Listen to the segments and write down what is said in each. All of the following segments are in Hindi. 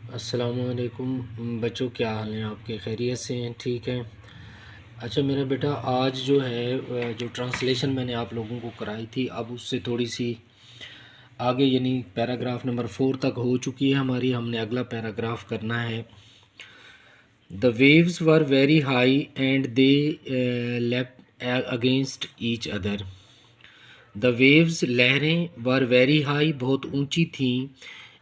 अस्सलामुअलैकुम बच्चों, क्या हाल हैं आपके? खैरियत से हैं? ठीक हैं। अच्छा मेरा बेटा, आज जो है जो ट्रांसलेशन मैंने आप लोगों को कराई थी, अब उससे थोड़ी सी आगे, यानी पैराग्राफ नंबर 4 तक हो चुकी है हमारी। हमने अगला पैराग्राफ करना है। The waves were very high and they left against each other. The waves, लहरें, वर वेरी हाई, बहुत ऊंची थीं,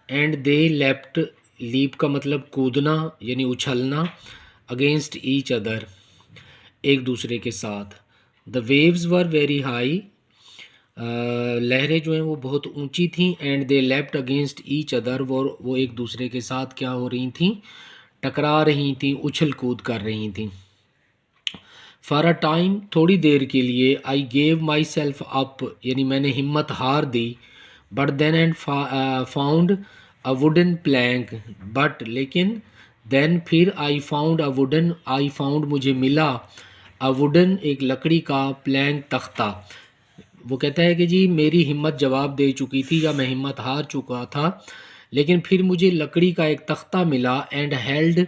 एंड दे लेफ्ट, लीप का मतलब कूदना यानी उछलना, अगेंस्ट ईच अदर, एक दूसरे के साथ। The waves were very high, लहरें जो हैं वो बहुत ऊंची थीं, and they left against each other, वो एक दूसरे के साथ क्या हो रही थीं? टकरा रही थीं, उछल कूद कर रही थीं। फॉर अ टाइम, थोड़ी देर के लिए, I gave myself up, यानी मैंने हिम्मत हार दी। But then and found a wooden plank, but लेकिन, देन फिर, आई फाउंड मुझे मिला, अ वुडन एक लकड़ी का, प्लैंक तख्ता। वो कहता है कि जी मेरी हिम्मत जवाब दे चुकी थी, या मैं हिम्मत हार चुका था, लेकिन फिर मुझे लकड़ी का एक तख्ता मिला। And held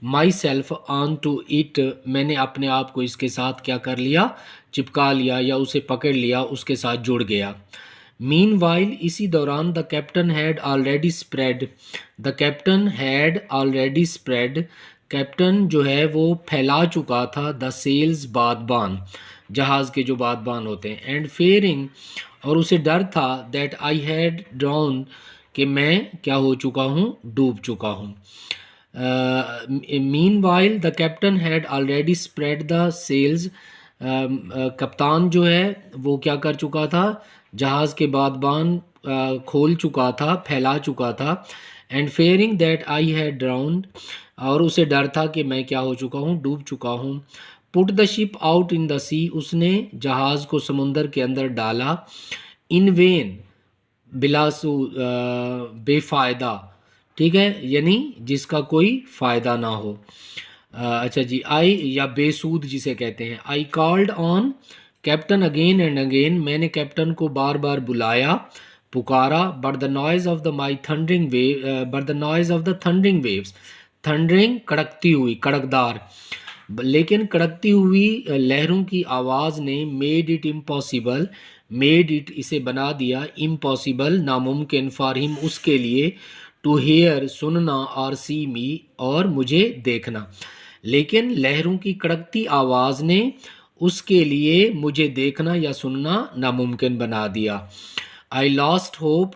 myself on to it, मैंने अपने आप को इसके साथ क्या कर लिया? चिपका लिया, या उसे पकड़ लिया, उसके साथ जुड़ गया। मीन वाइल, इसी दौरान, the captain had already spread, the captain had already spread, captain जो है वो फैला चुका था, द सेल्स, बादबान, जहाज़ के जो बादबान होते हैं। एंड फेयरिंग, और उसे डर था, दैट आई हैड ड्राउन, कि मैं क्या हो चुका हूँ? डूब चुका हूँ। Meanwhile the captain had already spread the sails, कप्तान जो है वो क्या कर चुका था? जहाज़ के बादबान खोल चुका था, फैला चुका था। And fearing that I had drowned, और उसे डर था कि मैं क्या हो चुका हूँ? डूब चुका हूँ। Put the ship out in the sea, उसने जहाज़ को समुंदर के अंदर डाला। इन वेन, बिलासु, बेफ़ायदा, ठीक है, यानी जिसका कोई फ़ायदा ना हो। अच्छा जी, आई, या बेसूद जिसे कहते हैं। I called on captain again and again, मैंने कैप्टन को बार बार बुलाया, पुकारा। But the noise of the my thundering wave, but the noise of the thundering waves, thundering कड़कती हुई, कड़कदार, लेकिन कड़कती हुई लहरों की आवाज़ ने, made it impossible, made it, इसे बना दिया, इम्पॉसिबल, नामुमकिन, फॉर हिम, उसके लिए, टू हेयर, सुनना, और सी मी, और मुझे देखना। लेकिन लहरों की कड़कती आवाज़ ने उसके लिए मुझे देखना या सुनना नामुमकिन बना दिया। आई लॉस्ट होप,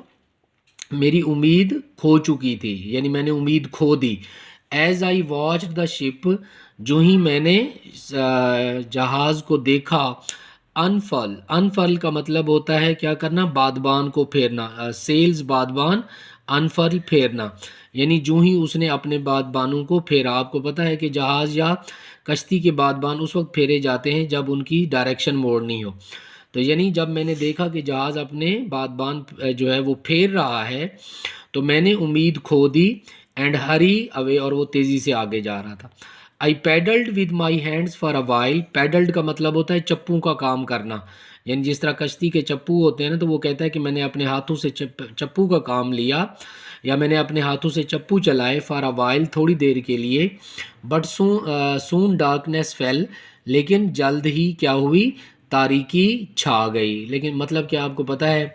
मेरी उम्मीद खो चुकी थी, यानी मैंने उम्मीद खो दी। As I watch the ship, जो ही मैंने जहाज़ को देखा, अनफल, अनफल का मतलब होता है क्या करना? बादबान को फेरना, सेल्स, बादबान, अनफल, फेरना, यानी जो ही उसने अपने बादबानों को फेरा। आपको पता है कि जहाज़ या कश्ती के बादबान उस वक्त फेरे जाते हैं जब उनकी डायरेक्शन मोड़नी हो। तो यानी जब मैंने देखा कि जहाज़ अपने बादबान जो है वो फेर रहा है, तो मैंने उम्मीद खो दी। एंड हरी अवे, और वो तेज़ी से आगे जा रहा था। I paddled with my hands for a while, paddled का मतलब होता है चप्पू का काम करना, यानी जिस तरह कश्ती के चप्पू होते हैं ना, तो वो कहता है कि मैंने अपने हाथों से चप्पू का काम लिया, या मैंने अपने हाथों से चप्पू चलाए, फॉर अ वाइल, थोड़ी देर के लिए। बट सून डार्कनेस फेल, लेकिन जल्द ही क्या हुई? तारीकी छा गई। लेकिन मतलब क्या, आपको पता है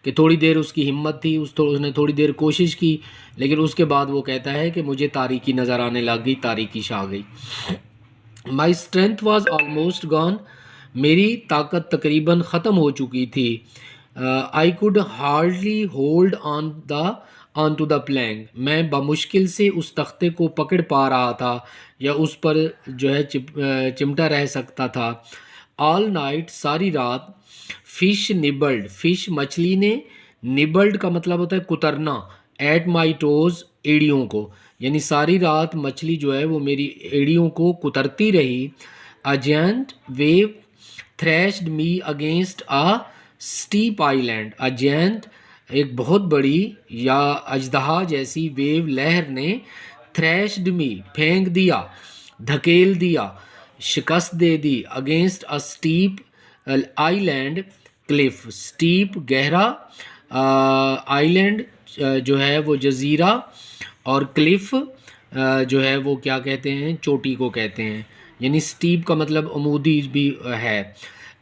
कि थोड़ी देर उसकी हिम्मत थी, उसने थोड़ी देर कोशिश की, लेकिन उसके बाद वो कहता है कि मुझे तारीकी नज़र आने लग गई, तारीकी छा गई। My strength was almost gone, मेरी ताकत तकरीबन ख़त्म हो चुकी थी। I could hardly hold on to the plank, मैं बमुश्किल से उस तख्ते को पकड़ पा रहा था, या उस पर जो है चिमटा रह सकता था। ऑल नाइट, सारी रात। फिश निबल्ड, फिश मछली ने, निबल्ड का मतलब होता है कुतरना, एट माई टोज, एड़ियों को, यानी सारी रात मछली जो है वो मेरी एड़ियों को कुतरती रही। A giant wave thrashed me against a steep island, a giant, एक बहुत बड़ी या अजदहा जैसी, वेव, लहर ने, थ्रैश्ड मी, फेंक दिया, धकेल दिया, शिकस्त दे दी, against a steep island cliff, steep, गहरा, आइलैंड जो है वो जजीरा, और क्लिफ जो है वो क्या कहते हैं, चोटी को कहते हैं, यानी स्टीप का मतलब अमूदी भी है।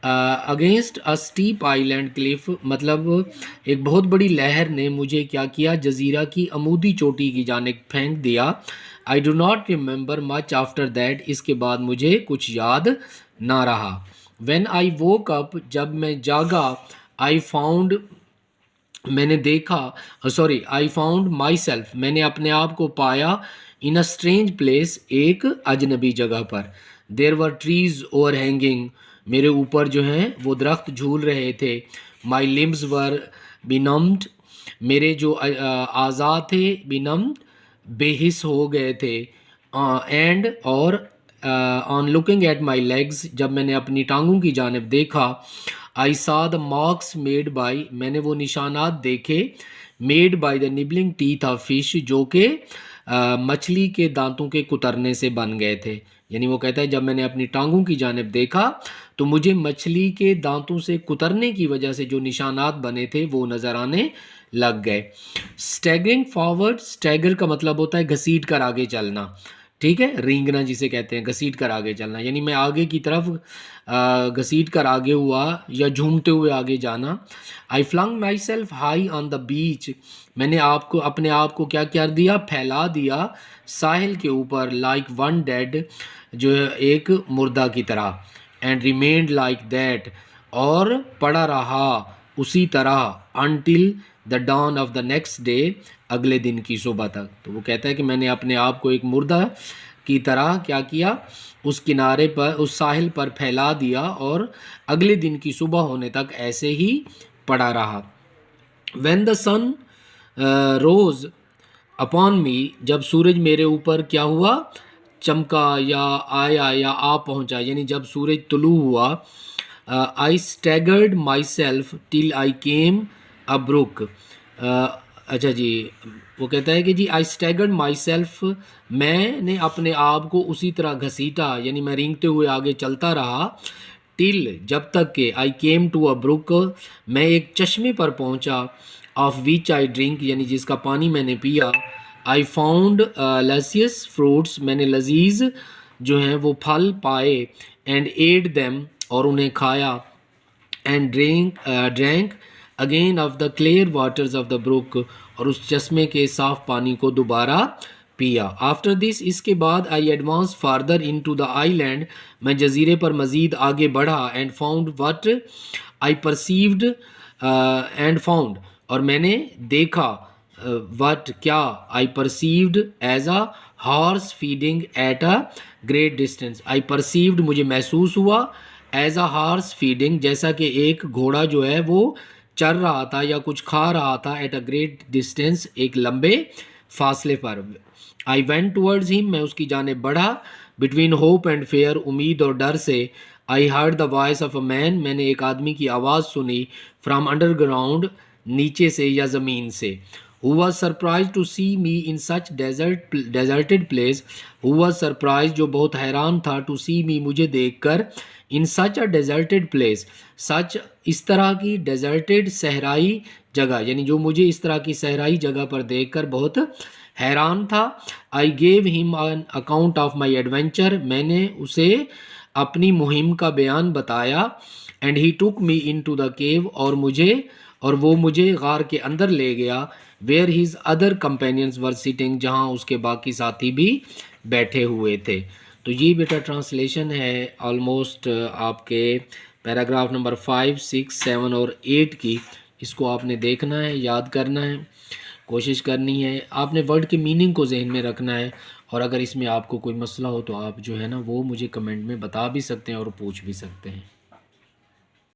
Against a steep island Cliff मतलब एक बहुत बड़ी लहर ने मुझे क्या किया, जजीरा की अमूदी चोटी की जानिब फेंक दिया। I do not remember much after that, इसके बाद मुझे कुछ याद ना रहा। व्हेन आई वोक अप, जब मैं जागा, आई फाउंड मैंने देखा, sorry, I found my self, मैंने अपने आप को पाया, इन अ स्ट्रेंज प्लेस, एक अजनबी जगह पर। देर वर ट्रीज ओवर हैंगिंग, मेरे ऊपर जो हैं वो दरख्त झूल रहे थे। माई लिम्स वर बिनम्ड, मेरे जो आज़ाद थे, बिनम्ड बेहिस हो गए थे। एंड और on looking at my legs, जब मैंने अपनी टांगों की जानिब देखा, आई सा द मार्क्स मेड बाई, मैंने वो निशानात देखे, made by the nibbling teeth of fish, जो कि मछली के दांतों के कुतरने से बन गए थे। यानी वो कहता है जब मैंने अपनी टांगों की जानिब देखा तो मुझे मछली के दांतों से कुतरने की वजह से जो निशानात बने थे वो नज़र आने लग गए। स्टैगरिंग फॉरवर्ड, स्टैगर का मतलब होता है घसीट कर आगे चलना, ठीक है, रेंगना जिसे कहते हैं, घसीट कर आगे चलना, यानी मैं आगे की तरफ घसीट कर आगे हुआ या झूमते हुए आगे जाना। I flung myself high on the beach, मैंने आपको अपने आप को क्या कर दिया, फैला दिया साहिल के ऊपर, लाइक वन डेड, जो है एक मुर्दा की तरह। एंड रिमेन्ड लाइक दैट, और पड़ा रहा उसी तरह, until the dawn of the next day, अगले दिन की सुबह तक। तो वो कहता है कि मैंने अपने आप को एक मुर्दा की तरह क्या किया, उस किनारे पर, उस साहिल पर फैला दिया और अगले दिन की सुबह होने तक ऐसे ही पड़ा रहा। When the sun rose upon me, जब सूरज मेरे ऊपर क्या हुआ, चमका या आया या आ पहुंचा, यानी जब सूरज तुलू हुआ, I staggered myself till I came a brook. अच्छा जी, वो कहता है कि जी आई स्टैगर्ड माई सेल्फ, मैंने अपने आप को उसी तरह घसीटा, यानी मैं रेंगते हुए आगे चलता रहा, टिल जब तक के, आई केम टू अ ब्रुक, मैं एक चश्मे पर पहुंचा, ऑफ विच आई ड्रिंक, यानी जिसका पानी मैंने पिया। आई फाउंड लसियस फ्रूट्स, मैंने लजीज जो हैं वो फल पाए, एंड एड देम, और उन्हें खाया, and drank again of the clear waters of the brook, और उस चश्मे के साफ पानी को दोबारा पिया। आफ्टर दिस, इसके बाद, I advance farther into the island, मैं जजीरे पर मज़ीद आगे बढ़ा, and found what I perceived, and found, और मैंने देखा, वट क्या, I perceived as a horse feeding at a great distance, I perceived मुझे महसूस हुआ, एज अ हॉर्स फीडिंग जैसा कि एक घोड़ा जो है वो चर रहा था या कुछ खा रहा था, एट अ ग्रेट डिस्टेंस एक लंबे फासले पर। आई वेंट टूवर्ड्स हिम, मैं उसकी जाने बढ़ा, बिटवीन होप एंड फेयर, उम्मीद और डर से। I heard the voice of a man, मैंने एक आदमी की आवाज़ सुनी, फ्रॉम अंडरग्राउंड, नीचे से या ज़मीन से। Who was surprised to see me in such deserted place, who was surprised, जो बहुत हैरान था, to see me, मुझे देखकर, in such a deserted place, such इस तरह की deserted सहराई जगह, यानी जो मुझे इस तरह की सहराई जगह पर देखकर बहुत हैरान था। I gave him an account of my adventure, मैंने उसे अपनी मुहिम का बयान बताया, and he took me into the cave, और वो मुझे गार के अंदर ले गया, where his other companions were sitting, जहाँ उसके बाकी साथी भी बैठे हुए थे। तो ये बेटा ट्रांसलेशन है ऑलमोस्ट आपके पैराग्राफ नंबर 5, 6, 7 और 8 की। इसको आपने देखना है, याद करना है, कोशिश करनी है, आपने वर्ड के मीनिंग को जहन में रखना है, और अगर इसमें आपको कोई मसला हो तो आप जो है ना वो मुझे कमेंट में बता भी सकते हैं और पूछ भी सकते हैं।